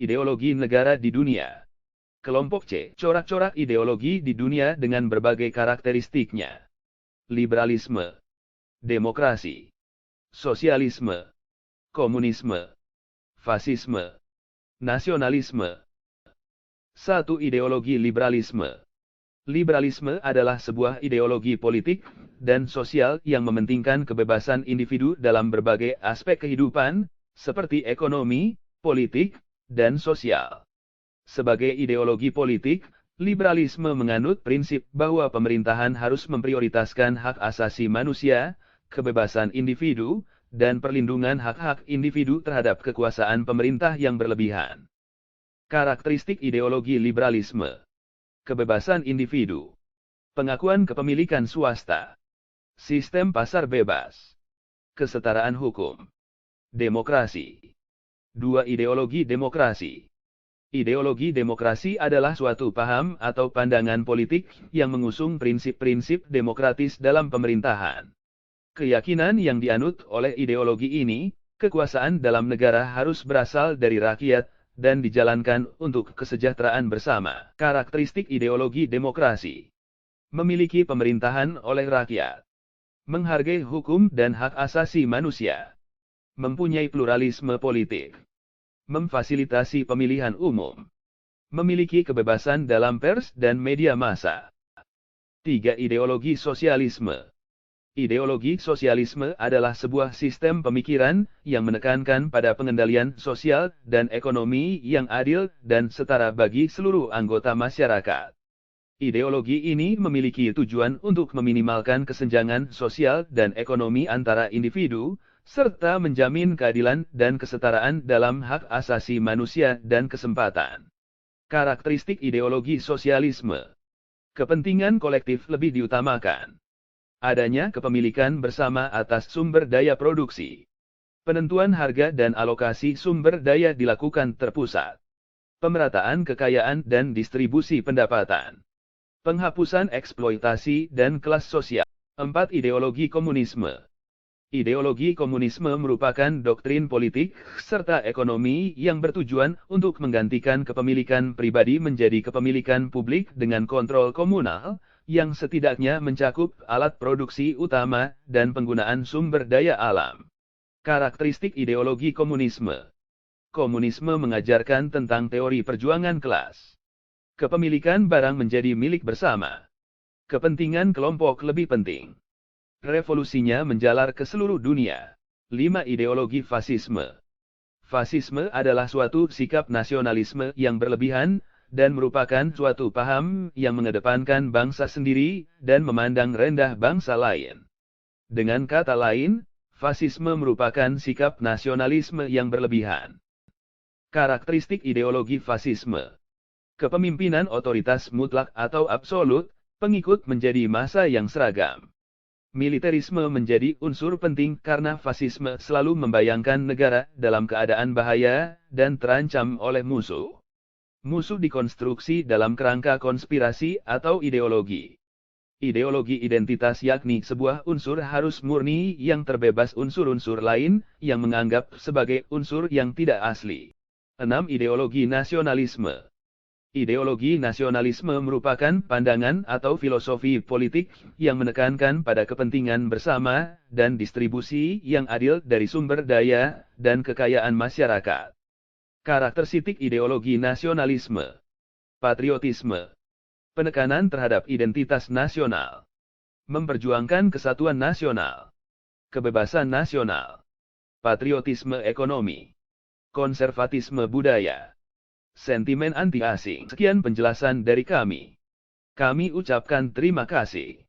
Ideologi negara di dunia. Kelompok C. Corak-corak ideologi di dunia dengan berbagai karakteristiknya. Liberalisme, demokrasi, sosialisme, komunisme, fasisme, nasionalisme. 1. Ideologi liberalisme. Liberalisme adalah sebuah ideologi politik dan sosial yang mementingkan kebebasan individu dalam berbagai aspek kehidupan, seperti ekonomi, politik, dan sosial. Sebagai ideologi politik, liberalisme menganut prinsip bahwa pemerintahan harus memprioritaskan hak asasi manusia, kebebasan individu, dan perlindungan hak-hak individu terhadap kekuasaan pemerintah yang berlebihan. Karakteristik ideologi liberalisme. Kebebasan individu. Pengakuan kepemilikan swasta. Sistem pasar bebas. Kesetaraan hukum. Demokrasi. 2. Ideologi demokrasi. Ideologi demokrasi adalah suatu paham atau pandangan politik yang mengusung prinsip-prinsip demokratis dalam pemerintahan. Keyakinan yang dianut oleh ideologi ini, kekuasaan dalam negara harus berasal dari rakyat dan dijalankan untuk kesejahteraan bersama. Karakteristik ideologi demokrasi. Memiliki pemerintahan oleh rakyat. Menghargai hukum dan hak asasi manusia. Mempunyai pluralisme politik. Memfasilitasi pemilihan umum. Memiliki kebebasan dalam pers dan media massa. 3. Ideologi sosialisme. Ideologi sosialisme adalah sebuah sistem pemikiran yang menekankan pada pengendalian sosial dan ekonomi yang adil dan setara bagi seluruh anggota masyarakat. Ideologi ini memiliki tujuan untuk meminimalkan kesenjangan sosial dan ekonomi antara individu, serta menjamin keadilan dan kesetaraan dalam hak asasi manusia dan kesempatan. Karakteristik ideologi sosialisme. Kepentingan kolektif lebih diutamakan. Adanya kepemilikan bersama atas sumber daya produksi. Penentuan harga dan alokasi sumber daya dilakukan terpusat. Pemerataan kekayaan dan distribusi pendapatan. Penghapusan eksploitasi dan kelas sosial. 4. Ideologi komunisme. Ideologi komunisme merupakan doktrin politik serta ekonomi yang bertujuan untuk menggantikan kepemilikan pribadi menjadi kepemilikan publik dengan kontrol komunal, yang setidaknya mencakup alat produksi utama dan penggunaan sumber daya alam. Karakteristik ideologi komunisme. Komunisme mengajarkan tentang teori perjuangan kelas. Kepemilikan barang menjadi milik bersama. Kepentingan kelompok lebih penting. Revolusinya menjalar ke seluruh dunia. 5. Ideologi fasisme. Fasisme adalah suatu sikap nasionalisme yang berlebihan, dan merupakan suatu paham yang mengedepankan bangsa sendiri, dan memandang rendah bangsa lain. Dengan kata lain, fasisme merupakan sikap nasionalisme yang berlebihan. Karakteristik ideologi fasisme. Kepemimpinan otoritas mutlak atau absolut, pengikut menjadi massa yang seragam. Militerisme menjadi unsur penting karena fasisme selalu membayangkan negara dalam keadaan bahaya dan terancam oleh musuh. Musuh dikonstruksi dalam kerangka konspirasi atau ideologi. Ideologi identitas yakni sebuah unsur harus murni yang terbebas unsur-unsur lain yang menganggap sebagai unsur yang tidak asli. 6. Ideologi nasionalisme. Ideologi nasionalisme merupakan pandangan atau filosofi politik yang menekankan pada kepentingan bersama dan distribusi yang adil dari sumber daya dan kekayaan masyarakat. Karakteristik ideologi nasionalisme. Patriotisme. Penekanan terhadap identitas nasional. Memperjuangkan kesatuan nasional. Kebebasan nasional. Patriotisme ekonomi. Konservatisme budaya. Sentimen anti-asing. Sekian penjelasan dari kami. Kami ucapkan terima kasih.